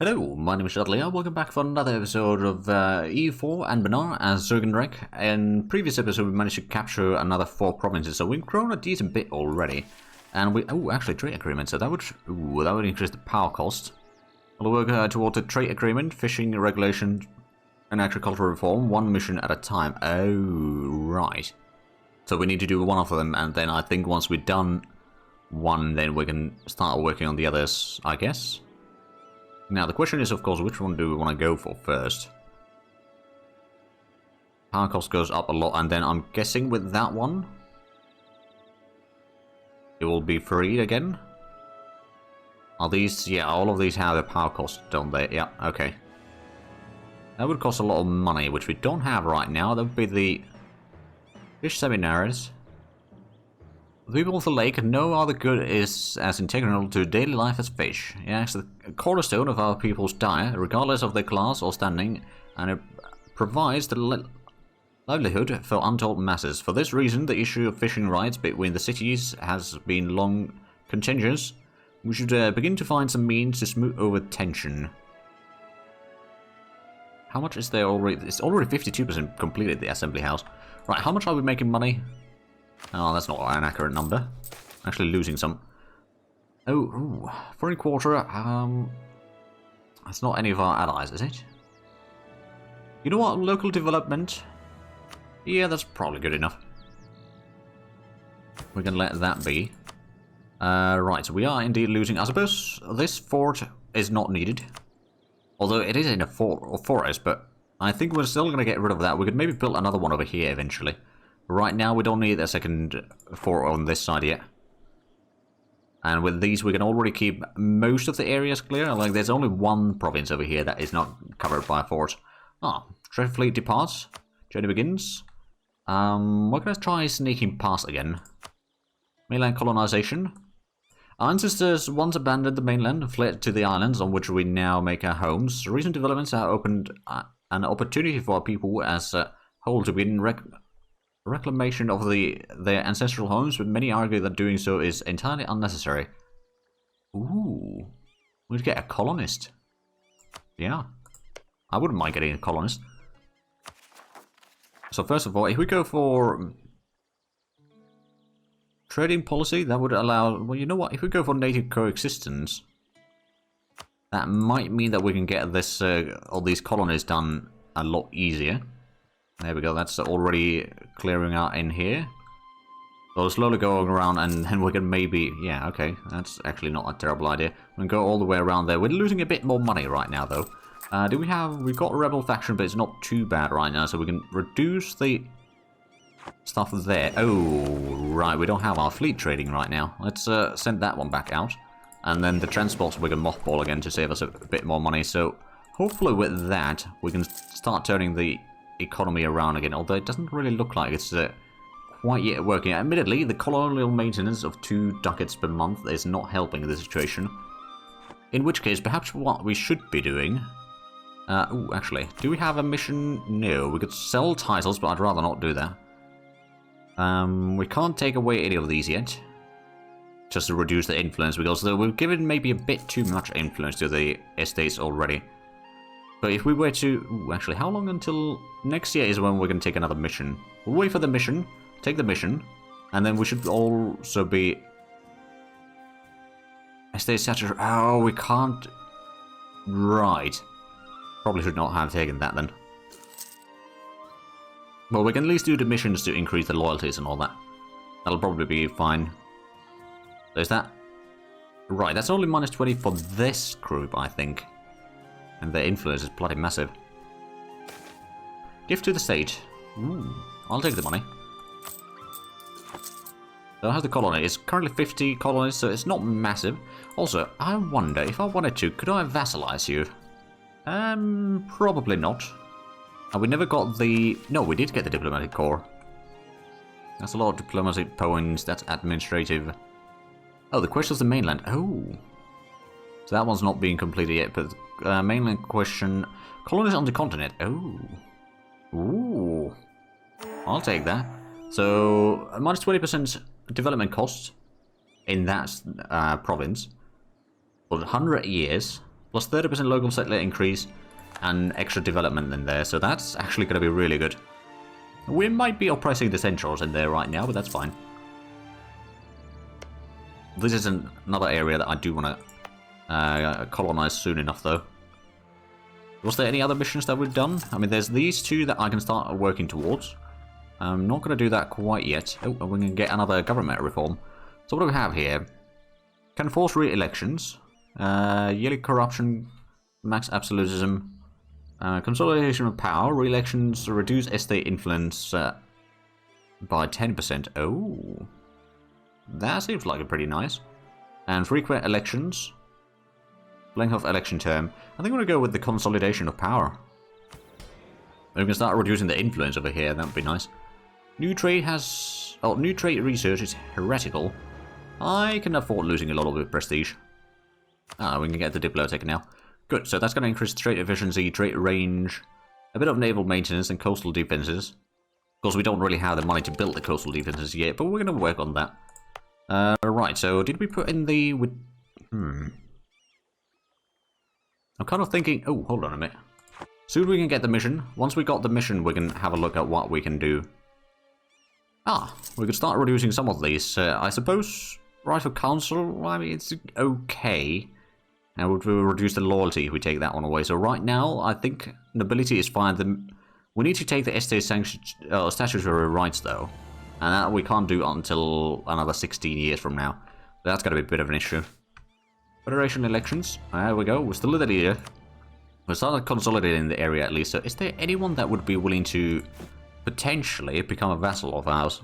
Hello, my name is Dudley. Welcome back for another episode of EU4 Anbennar as Zurkanrek. In previous episode, we managed to capture another 4 provinces, so we've grown a decent bit already. And we actually trade agreement, so that would increase the power cost. We'll work towards a trade agreement, fishing regulation, and agricultural reform, one mission at a time. Oh, right. So we need to do one of them, and then I think once we're done one, then we can start working on the others, I guess. Now, the question is, of course, which one do we want to go for first? Power cost goes up a lot, and then I'm guessing with that one, it will be free again. Are these... yeah, all of these have the power cost, don't they? Yeah, okay. That would cost a lot of money, which we don't have right now. That would be the fish seminaries. The people of the lake know other good is as integral to daily life as fish. Yeah, it's the cornerstone of our people's diet, regardless of their class or standing, and it provides the livelihood for untold masses. For this reason, the issue of fishing rights between the cities has been long contentious. We should begin to find some means to smooth over tension. How much is there already? It's already 52% completed, the assembly house. Right, how much are we making money? Oh, that's not an accurate number. Actually losing some. Oh, foreign quarter. That's not any of our allies, is it? You know what? Local development. Yeah, that's probably good enough. We can let that be. Right, so we are indeed losing. I suppose this fort is not needed. Although it is in a forest, but I think we're still going to get rid of that. We could maybe build another one over here eventually. Right now, we don't need a second fort on this side yet. And with these, we can already keep most of the areas clear. Like, there's only one province over here that is not covered by a fort. Ah, treasure fleet departs. Journey begins. We're going to try sneaking past again. Mainland colonization. Our ancestors once abandoned the mainland and fled to the islands on which we now make our homes. Recent developments have opened an opportunity for our people as a whole to begin reclamation of their ancestral homes, but many argue that doing so is entirely unnecessary. Ooh, we'd get a colonist. Yeah, I wouldn't mind getting a colonist. So first of all, if we go for trading policy, that would allow... well, you know what? If we go for native coexistence, that might mean that we can get this all these colonies done a lot easier. There we go, that's already clearing out in here. So slowly going around and then we can maybe... yeah, okay, that's actually not a terrible idea. We can go all the way around there. We're losing a bit more money right now, though. Do we have... we've got a rebel faction, but it's not too bad right now, so we can reduce the stuff there. Oh, right, we don't have our fleet trading right now. Let's send that one back out. And then the transports we can mothball again to save us a bit more money. So hopefully with that, we can start turning the economy around again, although it doesn't really look like it's quite yet working. Admittedly, the colonial maintenance of 2 ducats per month is not helping the situation. In which case, perhaps what we should be doing... ooh, actually, do we have a mission? No, we could sell titles, but I'd rather not do that. We can't take away any of these yet. Just to reduce the influence, because we've given maybe a bit too much influence to the estates already. But if we were to... ooh, actually, how long until... next year is when we're going to take another mission. We'll wait for the mission, take the mission, and then we should also be... estate saturated... oh, we can't... right. Probably should not have taken that then. Well, we can at least do the missions to increase the loyalties and all that. That'll probably be fine. So is that... right, that's only minus 20 for this group, I think. And their influence is bloody massive. Gift to the state. Ooh, I'll take the money. So how's the colony? It's currently 50 colonies, so it's not massive. Also, I wonder, if I wanted to, could I vassalize you? Probably not. We never got the... no, we did get the diplomatic corps. That's a lot of diplomatic points, that's administrative. Oh, the quest of the mainland. Oh. So that one's not being completed yet, but mainland question... colonies on the continent. Oh. Ooh. I'll take that. So, minus 20% development cost in that province for 100 years. Plus 30% local settler increase and extra development in there, so that's actually going to be really good. We might be oppressing the Centrals in there right now, but that's fine. This is another area that I do want to colonize soon enough, though. Was there any other missions that we've done? I mean, there's these two that I can start working towards. I'm not going to do that quite yet. Oh, we're going to get another government reform. So what do we have here? Can force re-elections. Yearly corruption, max absolutism. Consolidation of power. Re-elections reduce estate influence by 10%. Oh. That seems like a pretty nice. And frequent elections. Length of election term. I think I'm going to go with the consolidation of power. We can start reducing the influence over here. That would be nice. New trade has... Oh, new trade research is heretical. I can afford losing a lot of the prestige. Ah, we can get the Diplotech now. Good, so that's going to increase trade efficiency, trade range, a bit of naval maintenance and coastal defenses. Of course, we don't really have the money to build the coastal defenses yet, but we're going to work on that. Right, so did we put in the... I'm kind of thinking... Oh, hold on a minute. Soon we can get the mission. Once we got the mission, we can have a look at what we can do. Ah, we could start reducing some of these. I suppose right of council, I mean, it's okay. And we'll reduce the loyalty if we take that one away. So right now, I think nobility is fine. We need to take the estate statutory rights, though. And that we can't do until another 16 years from now. That's going to be a bit of an issue. Federation elections. There we go. We're still the leader. We're starting consolidating the area at least. So is there anyone that would be willing to potentially become a vassal of ours?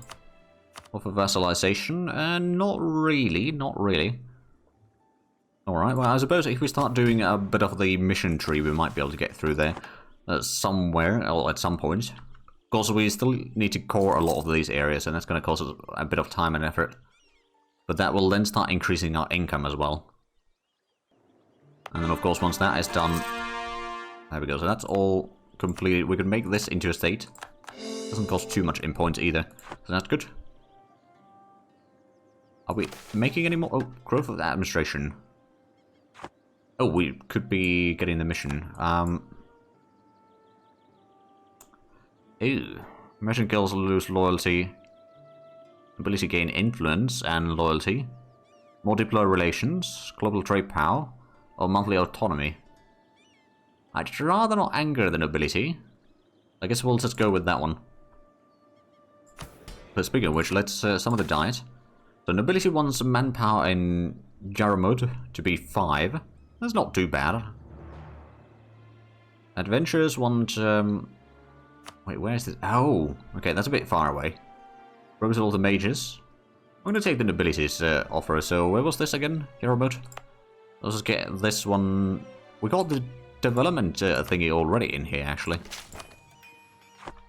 Offer vassalization? Not really. Not really. Alright, well I suppose if we start doing a bit of the mission tree, we might be able to get through there somewhere, or at some point. Of course, we still need to core a lot of these areas, and that's going to cost us a bit of time and effort. But that will then start increasing our income as well. And then, of course, once that is done... There we go, so that's all completed. We can make this into a state. Doesn't cost too much in points either, so that's good. Are we making any more? Oh, growth of the administration. Oh, we could be getting the mission. Ew. Mission kills lose loyalty. Ability gain influence and loyalty. More diplomatic relations. Global trade power. Or monthly autonomy. I'd rather not anger the nobility. I guess we'll just go with that one. But speaking of which, let's some of the diet. So nobility wants manpower in Jaramud to be 5. That's not too bad. Adventurers want... Wait, where is this? Oh, okay, that's a bit far away. Proposal of the mages. I'm going to take the nobility's offer. So where was this again? Jaramud? Let's just get this one. We got the development thingy already in here, actually.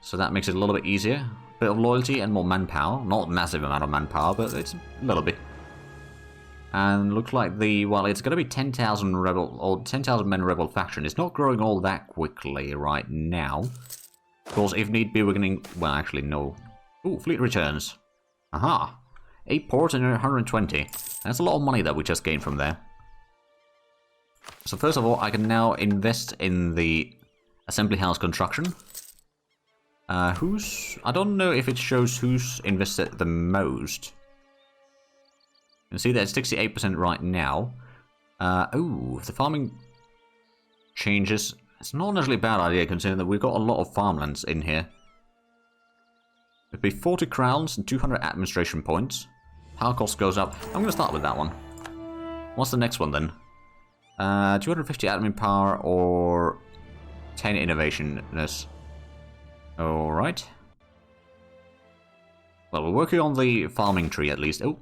So that makes it a little bit easier. Bit of loyalty and more manpower. Not a massive amount of manpower, but it's a little bit. And looks like the, well, it's going to be 10,000 rebel, or 10,000 men rebel faction. It's not growing all that quickly right now. Of course, if need be, we're going to, well, actually, no. Ooh, fleet returns. Aha. 8 ports and 120. That's a lot of money that we just gained from there. So first of all, I can now invest in the assembly house construction. I don't know if it shows who's invested the most. You can see that it's 68% right now. If the farming changes, it's not necessarily a bad idea considering that we've got a lot of farmlands in here. It'd be 40 crowns and 200 administration points. Power cost goes up. I'm going to start with that one. What's the next one then? 250 admin power or 10 innovationness. Alright. Well, we're working on the farming tree at least. Oh,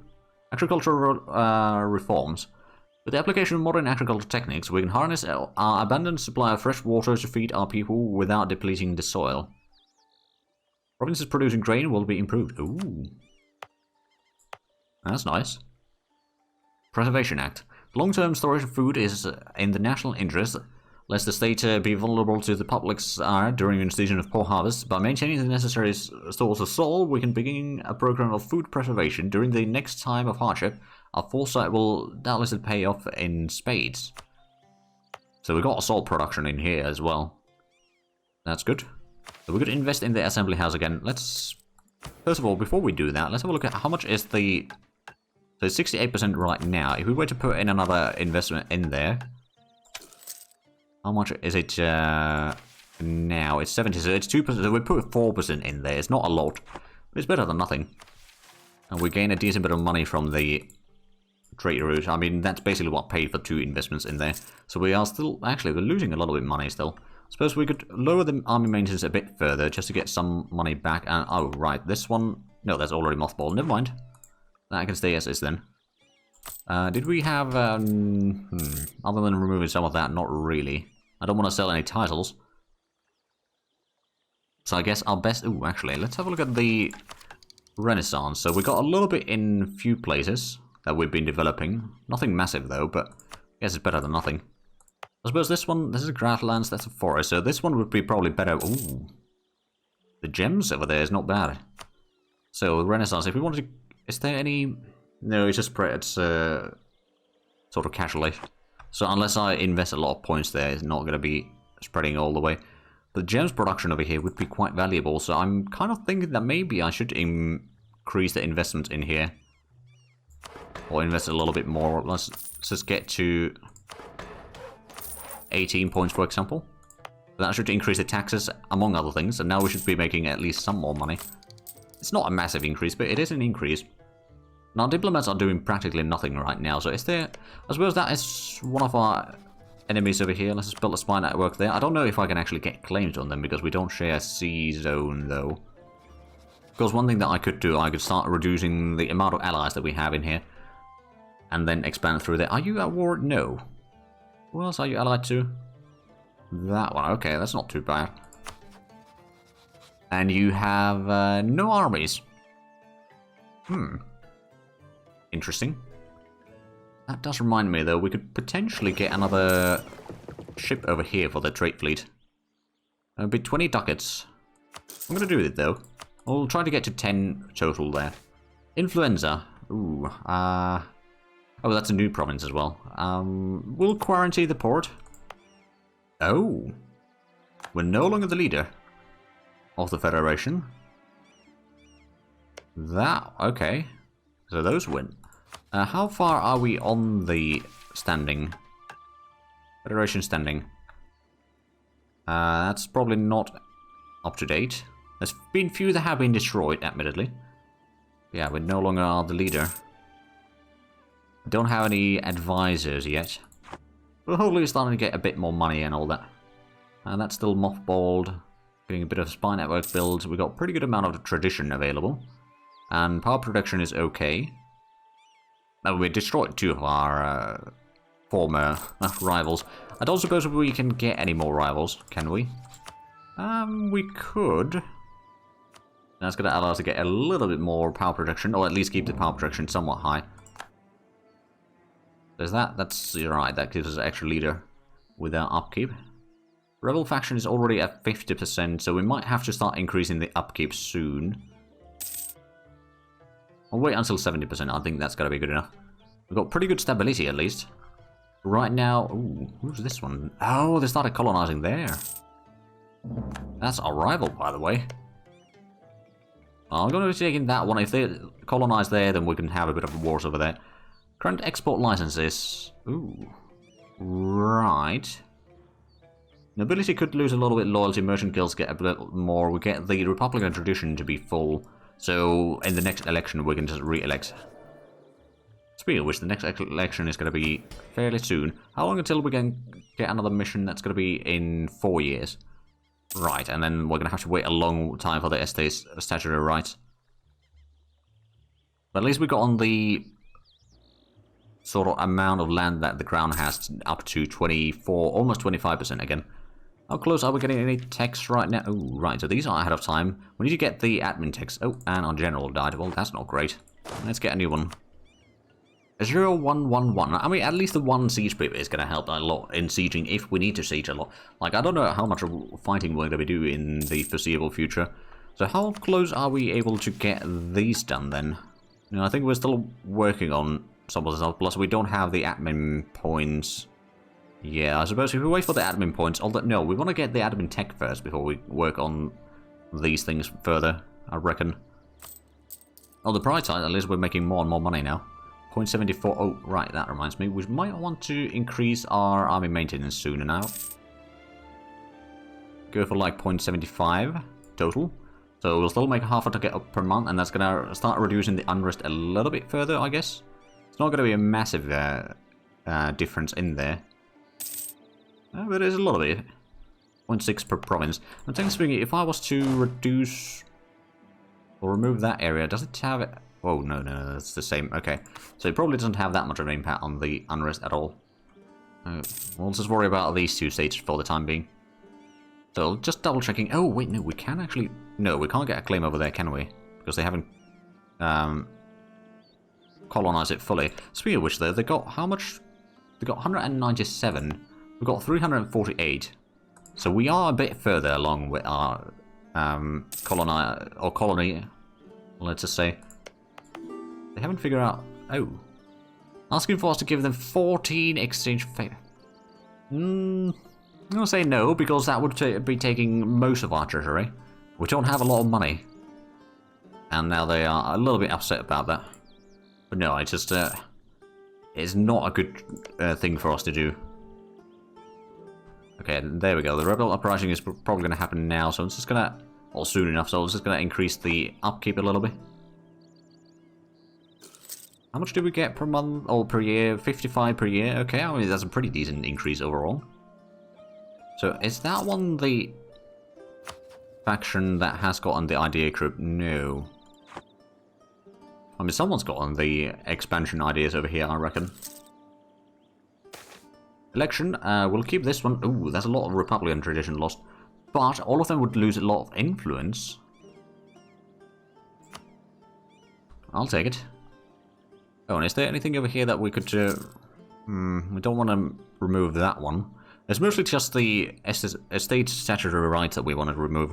agricultural reforms. With the application of modern agricultural techniques, we can harness our abundant supply of fresh water to feed our people without depleting the soil. Provinces producing grain will be improved. Ooh. That's nice. Preservation Act. Long-term storage of food is in the national interest, lest the state be vulnerable to the public's ire during a season of poor harvest. By maintaining the necessary stores of salt, we can begin a program of food preservation during the next time of hardship. Our foresight will doubtless pay off in spades. So we got assault production in here as well. That's good. So we could invest in the assembly house again. Let's... First of all, before we do that, let's have a look at how much is the... So it's 68% right now. If we were to put in another investment in there... How much is it now? It's 70, so it's 2%. So we put 4% in there. It's not a lot, but it's better than nothing. And we gain a decent bit of money from the trade route. I mean, that's basically what paid for 2 investments in there. So we are still... Actually, we're losing a lot of money still. I suppose we could lower the army maintenance a bit further just to get some money back. And oh, right, this one... No, that's already mothballed. Never mind. That can stay as is then. Did we have... other than removing some of that, not really. I don't want to sell any titles. So I guess our best... Ooh, actually, let's have a look at the Renaissance. So we got a little bit in few places that we've been developing. Nothing massive, though, but I guess it's better than nothing. I suppose this one... This is grasslands, that's a forest. So this one would be probably better... Ooh. The gems over there is not bad. So, Renaissance, if we wanted to... Is there any... No, it's just it's sort of casually. So unless I invest a lot of points there, it's not going to be spreading all the way. The gems production over here would be quite valuable, so I'm kind of thinking that maybe I should increase the investment in here. Or invest a little bit more. Let's just get to 18 points, for example. That should increase the taxes, among other things, and now we should be making at least some more money. It's not a massive increase, but it is an increase. Now, diplomats are doing practically nothing right now, so is there... I suppose that is one of our enemies over here. Let's just build a spy network there. I don't know if I can actually get claims on them, because we don't share a sea zone, though. Because one thing that I could do, I could start reducing the amount of allies that we have in here. And then expand through there. Are you at war? No. Who else are you allied to? That one. Okay, that's not too bad. And you have no armies. Interesting. That does remind me, though, we could potentially get another ship over here for the trade fleet. It'll be 20 ducats. I'm going to do it, though. We'll try to get to 10 total there. Influenza. Ooh. Oh, that's a new province as well. We'll quarantine the port. Oh. We're no longer the leader of the Federation. That... Okay. So those win. How far are we on the standing? Federation standing. That's probably not up to date. There's been few that have been destroyed, admittedly. Yeah, we no longer are the leader. Don't have any advisors yet. We're hopefully starting to get a bit more money and all that. And that's still mothballed. Getting a bit of spy network builds. We got a pretty good amount of tradition available. And power production is okay. Now, we destroyed 2 of our former rivals. I don't suppose we can get any more rivals, can we? We could. That's going to allow us to get a little bit more power production, or at least keep the power production somewhat high. There's that. That's right. That gives us an extra leader with our upkeep. Rebel faction is already at 50%, so we might have to start increasing the upkeep soon. I'll wait until 70%. I think that's got to be good enough. We've got pretty good stability, at least. Right now... Ooh, who's this one? Oh, they started colonizing there. That's our rival, by the way. I'm going to be taking that one. If they colonize there, then we can have a bit of wars over there. Current export licenses. Ooh. Right. Nobility could lose a little bit loyalty. Merchant guilds get a bit more. We get the Republican tradition to be full. So, in the next election, we can just re-elect. Speaking of which, the next election is going to be fairly soon. How long until we can get another mission? That's going to be in 4 years. Right, and then we're going to have to wait a long time for the estate's statutory rights. But at least we got on the sort of amount of land that the crown has up to 24, almost 25% again. How close are we getting any text right now? Oh, right, so these are ahead of time. We need to get the admin text. Oh, and our general died. Well, that's not great. Let's get a new one. 0111. I mean, at least the one siege pip is going to help a lot in sieging if we need to siege a lot. Like, I don't know how much fighting we're going to be doing in the foreseeable future. So how close are we able to get these done then? You know, I think we're still working on some of the stuff. Plus, we don't have the admin points Yeah, I suppose if we wait for the admin points, although no, we want to get the admin tech first before we work on these things further, I reckon. On the bright side, at least we're making more and more money now. 0.74, oh, right, that reminds me, we might want to increase our army maintenance sooner now. Go for like 0.75 total. So we'll still make half a ticket up per month, and that's gonna start reducing the unrest a little bit further, I guess. It's not gonna be a massive difference in there. But there's a lot of it. 0.6 per province. I'm technically speaking, if I was to reduce or remove that area, does it have it? Oh, no, that's the same. Okay. So it probably doesn't have that much of an impact on the unrest at all. We'll just worry about these two states for the time being. So just double checking. Oh, wait, no, we can actually... No, we can't get a claim over there, can we? Because they haven't colonized it fully. Speaking of which, though, they got how much? They got 197. We've got 348. So we are a bit further along with our colony, let's just say. They haven't figured out... Oh. Asking for us to give them 14 exchange favor. I'm going to say no, because that would be taking most of our treasury. We don't have a lot of money. And now they are a little bit upset about that. But no, it's just... it's not a good thing for us to do. Okay, there we go. The rebel uprising is probably going to happen now, so it's just going to... Or soon enough, so it's just going to increase the upkeep a little bit. How much do we get per month, or per year? 55 per year? Okay, I mean, that's a pretty decent increase overall. So, is that one the faction that has gotten the idea group? No. I mean, someone's gotten the expansion ideas over here, I reckon. Election, we'll keep this one. Ooh, there's a lot of Republican tradition lost. But all of them would lose a lot of influence. I'll take it. Oh, and is there anything over here that we could... we don't want to remove that one. It's mostly just the estate statutory rights that we want to remove.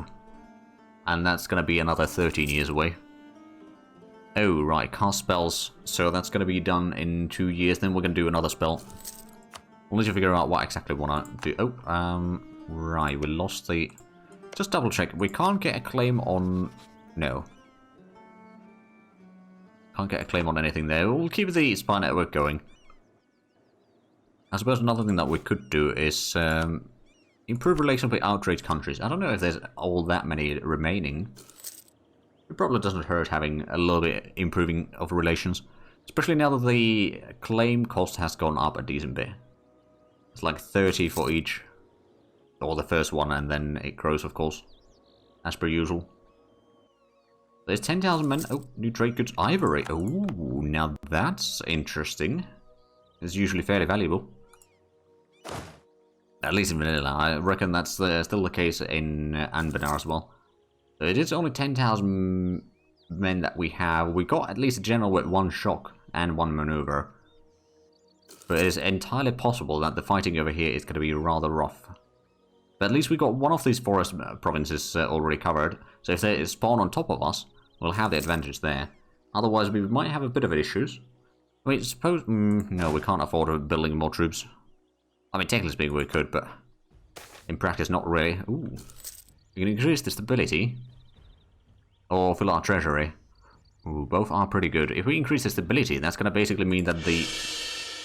And that's going to be another 13 years away. Oh, right, cast spells. So that's going to be done in 2 years, then we're going to do another spell. We'll need to figure out what exactly we want to do. Oh, right, we lost the... Just double check. We can't get a claim on... No. Can't get a claim on anything there. We'll keep the spy network going. I suppose another thing that we could do is improve relations with outraged countries. I don't know if there's all that many remaining. It probably doesn't hurt having a little bit improving of relations. Especially now that the claim cost has gone up a decent bit. It's like 30 for each. Or the first one, and then it grows, of course. As per usual. There's 10,000 men. Oh, new trade goods. Ivory. Oh, now that's interesting. It's usually fairly valuable. At least in vanilla. I reckon that's still the case in Anbennar as well. So it is only 10,000 men that we have. We got at least a general with 1 shock and 1 maneuver. But it is entirely possible that the fighting over here is going to be rather rough. But at least we got one of these forest provinces already covered. So if they spawn on top of us, we'll have the advantage there. Otherwise, we might have a bit of issues. Wait, suppose... no, we can't afford building more troops. I mean, technically speaking, we could, but... in practice, not really. Ooh. We can increase the stability. Or fill our treasury. Ooh, both are pretty good. If we increase the stability, that's going to basically mean that the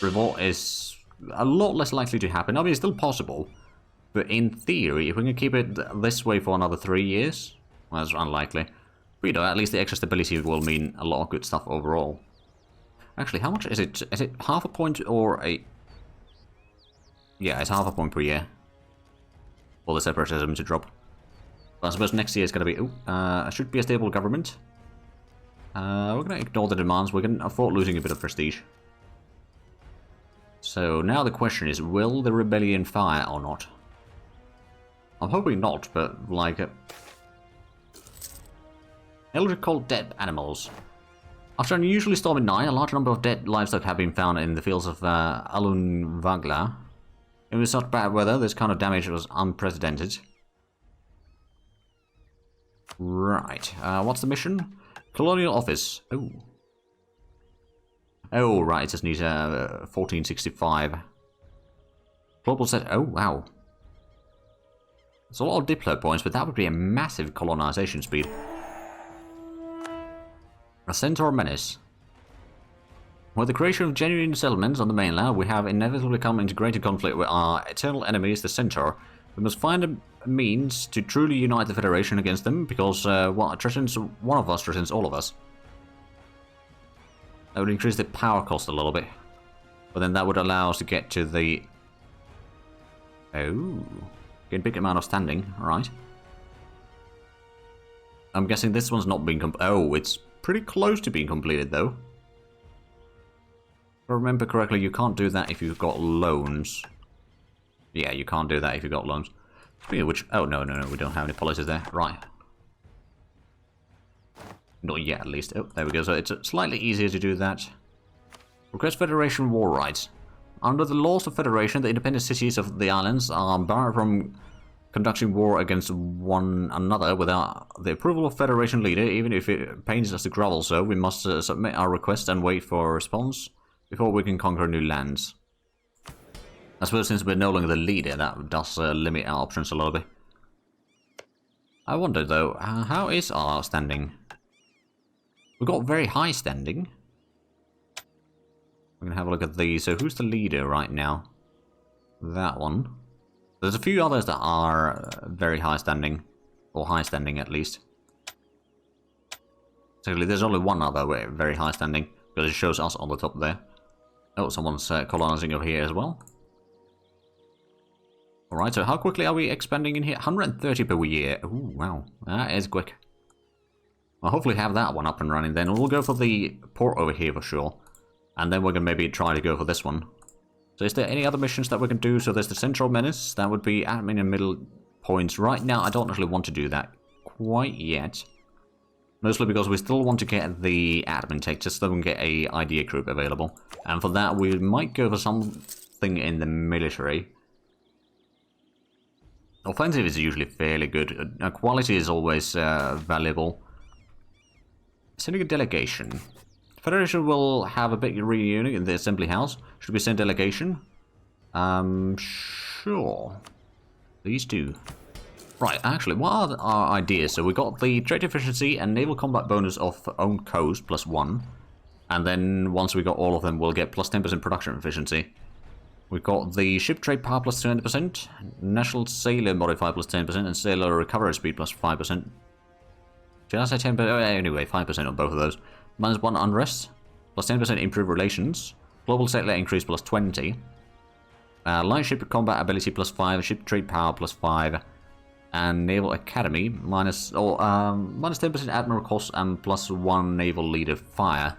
revolt is a lot less likely to happen. I mean, it's still possible. But in theory, if we can keep it this way for another 3 years, well, that's unlikely. But, you know, at least the extra stability will mean a lot of good stuff overall. Actually, how much is it? Is it half a point or a... Yeah, it's half a point per year. For the separatism to drop. But I suppose next year is going to be... it should be a stable government. We're going to ignore the demands. We can afford losing a bit of prestige. So now the question is, will the rebellion fire or not? I'm hoping not, but like... Eldritch called dead animals. After an unusually stormy night, a large number of dead livestock have been found in the fields of Alunvagla. It was such bad weather, this kind of damage was unprecedented. Right, what's the mission? Colonial office. Oh. Oh, right, it just needs 1465. Global set. Oh, wow. It's a lot of diplo points, but that would be a massive colonization speed. A Centaur menace. With the creation of genuine settlements on the mainland, we have inevitably come into greater conflict with our eternal enemies, the Centaur. We must find a means to truly unite the Federation against them, because one of us threatens all of us. That would increase the power cost a little bit. But then that would allow us to get to the... Oh... Get a big amount of standing, alright. I'm guessing this one's not being oh, it's pretty close to being completed, though. If I remember correctly, you can't do that if you've got loans. Yeah, you can't do that if you've got loans. Speaking of which... Oh, no, we don't have any policies there. Right. Not yet, at least. Oh, there we go. So it's slightly easier to do that. Request Federation war rights. Under the laws of Federation, the independent cities of the islands are barred from conducting war against one another without the approval of Federation leader, even if it pains us to grovel so. We must submit our request and wait for a response before we can conquer new lands. I suppose since we're no longer the leader, that does limit our options a little bit. I wonder though, how is our standing? We've got very high standing. We're going to have a look at these. So who's the leader right now? That one. There's a few others that are very high standing. Or high standing at least. Actually, there's only one other very high standing. Because it shows us on the top there. Oh, someone's colonizing over here as well. Alright, so how quickly are we expanding in here? 130 per year. Ooh, wow. That is quick. I'll hopefully have that one up and running then. We'll go for the port over here for sure. And then we're going to maybe try to go for this one. So is there any other missions that we can do? So there's the Central Menace. That would be admin and middle points. Right now, I don't actually want to do that quite yet. Mostly because we still want to get the admin tech, just so we can get a idea group available. And for that, we might go for something in the military. Offensive is usually fairly good. Quality is always valuable. Sending a delegation. Federation will have a big reunion in the Assembly House. Should we send delegation? Sure. These two. Right, actually, what are our ideas? So we got the trade efficiency and naval combat bonus of own coast +1. And then once we got all of them, we'll get +10% production efficiency. We've got the ship trade power +20%, national sailor modifier +10%, and sailor recovery speed +5%. Did I say 10%? Oh, anyway, 5% on both of those. -1 unrest, +10% improved relations, global settler increase +20, light ship combat ability +5, ship trade power +5, and naval academy -10% admiral cost and +1 naval leader fire.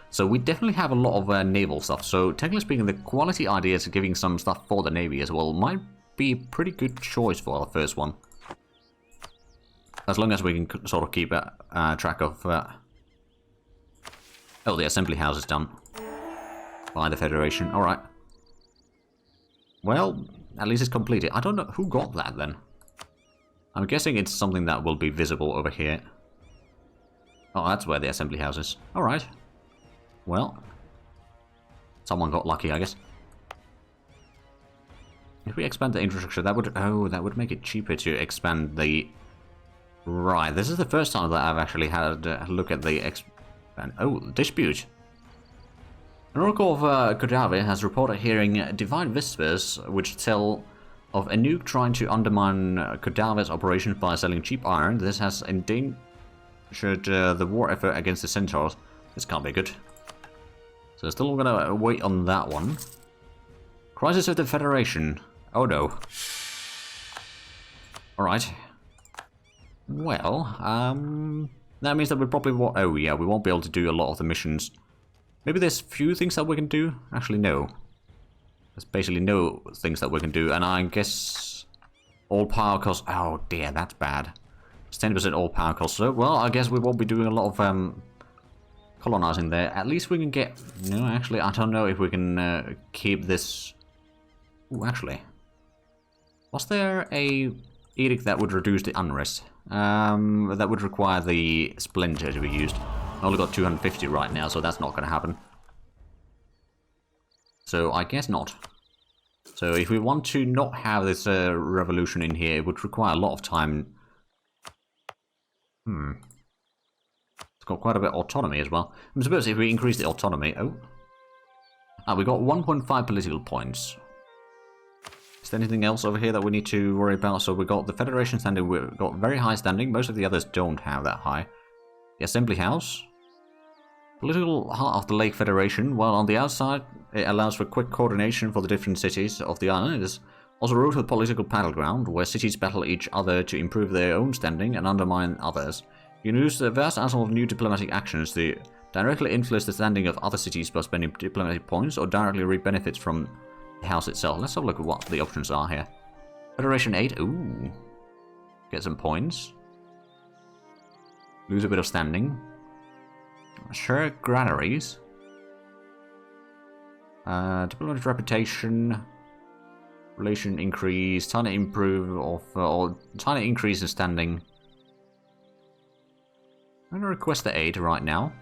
So we definitely have a lot of naval stuff. So technically speaking, the quality ideas of giving some stuff for the navy as well might be a pretty good choice for our first one, as long as we can sort of keep track of. Oh, the assembly house is done by the Federation. Alright. Well, at least it's completed. I don't know who got that then. I'm guessing it's something that will be visible over here. Oh, that's where the assembly house is. Alright. Well, someone got lucky, I guess. If we expand the infrastructure, that would make it cheaper to expand the... Right, this is the first time that I've actually had a look at the... Oh, dispute. An oracle of Kodave has reported hearing divine whispers which tell of a nuke trying to undermine Kodave's operations by selling cheap iron. This has endangered the war effort against the Centaurs. This can't be good. So still gonna wait on that one. Crisis of the Federation. Oh no. Alright. Well, that means that we probably won't... Oh yeah, we won't be able to do a lot of the missions. Maybe there's few things that we can do? Actually, no. There's basically no things that we can do, and I guess... All power costs... Oh dear, that's bad. It's 10% all power costs, so, well, I guess we won't be doing a lot of colonizing there. At least we can get... No, actually, I don't know if we can keep this... Ooh, actually. Was there a edict that would reduce the unrest? That would require the splinter to be used. I only got 250 right now, so that's not going to happen. So I guess not. So if we want to not have this revolution in here, it would require a lot of time. It's got quite a bit of autonomy as well. I suppose if we increase the autonomy... we got 1.5 political points. Is there anything else over here that we need to worry about? So we got the Federation standing, we've got very high standing. Most of the others don't have that high. The Assembly House. Political heart of the Lake Federation, while on the outside it allows for quick coordination for the different cities of the island. It is also a ruthless political battleground, where cities battle each other to improve their own standing and undermine others. You can use a vast arsenal of new diplomatic actions to directly influence the standing of other cities by spending diplomatic points, or directly reap benefits from the house itself. Let's have a look at what the options are here. Federation 8, ooh. Get some points. Lose a bit of standing. Share granaries. Diplomatic reputation. Relation increase. Tiny improve of or tiny increase in standing. I'm gonna request the aid right now.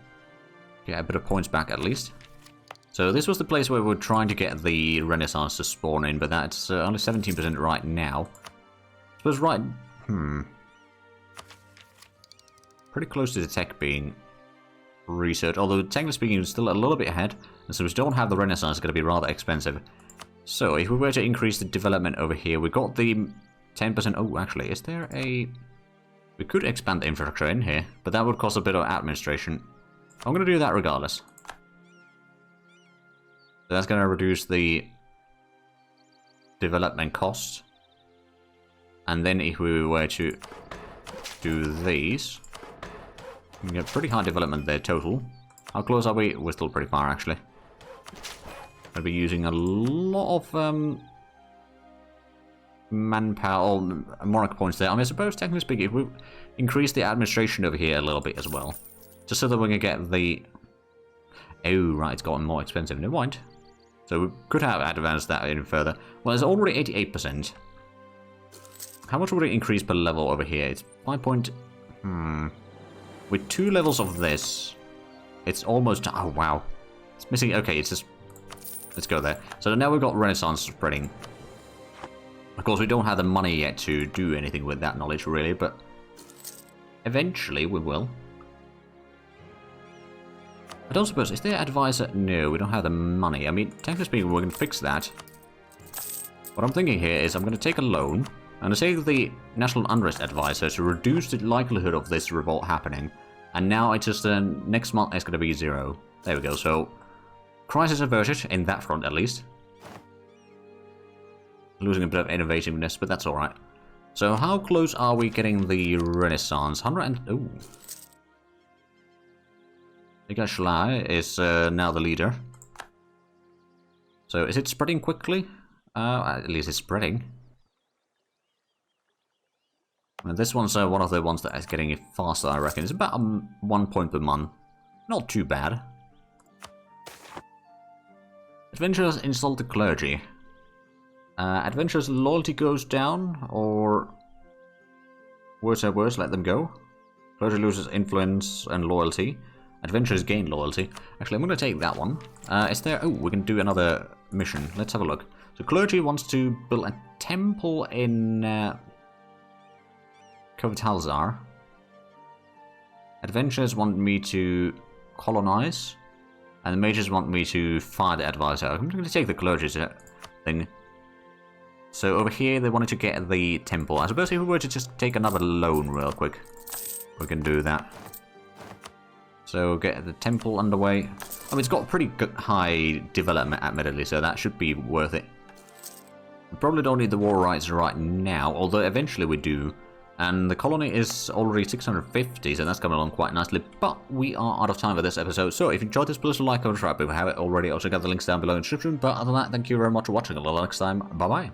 Get a bit of points back at least. So this was the place where we were trying to get the Renaissance to spawn in, but that's only 17% right now. I suppose right. Pretty close to the tech being research, although technically speaking it's still a little bit ahead, and so we don't have the Renaissance, it's going to be rather expensive. So if we were to increase the development over here, we got the 10%. Oh, actually, is there a... We could expand the infrastructure in here, but that would cost a bit of administration. I'm going to do that regardless. So that's going to reduce the development cost. And then if we were to do these... We can get pretty high development there total. How close are we? We're still pretty far actually. I'll be using a lot of manpower or monarch points there. I mean, I suppose technically speaking, if we increase the administration over here a little bit as well, just so that we can get the... Oh, right, it's gotten more expensive. Never mind. So we could have advanced that even further. Well, it's already 88%. How much would it increase per level over here? It's 5 point... With 2 levels of this, it's almost... Oh, wow. It's missing... Okay, it's just... Let's go there. So now we've got Renaissance spreading. Of course, we don't have the money yet to do anything with that knowledge, really, but... Eventually, we will. I don't suppose... Is there advisor? No, we don't have the money. I mean, technically speaking, we can fix that. What I'm thinking here is I'm going to take a loan. I'm going to take the National Unrest Advisor to reduce the likelihood of this revolt happening. And now it's just next month it's going to be 0. There we go. So, crisis averted in that front at least. Losing a bit of innovativeness, but that's alright. So how close are we getting the Renaissance? 100 and... Ooh. Schley is now the leader. So is it spreading quickly? At least it's spreading. And this one's one of the ones that is getting it faster, I reckon. It's about 1 point per month. Not too bad. Adventurers insult the clergy. Adventurers' loyalty goes down, or... Worse or worse, let them go. Clergy loses influence and loyalty. Adventurers gain loyalty. Actually, I'm going to take that one. Is there... Oh, we can do another mission. Let's have a look. So clergy wants to build a temple in... Kovitalzar. Adventurers want me to colonize, and the mages want me to fire the advisor. I'm going to take the clergy's thing. So over here they wanted to get the temple. I suppose if we were to just take another loan real quick, we can do that. So get the temple underway. I mean, it's got pretty good high development admittedly, so that should be worth it. We probably don't need the war rights right now, although eventually we do. And the colony is already 650, so that's coming along quite nicely. But we are out of time for this episode. So if you enjoyed this, please like, comment, subscribe if you haven't already. Also got the links down below in the description. But other than that, thank you very much for watching. Until next time, bye-bye.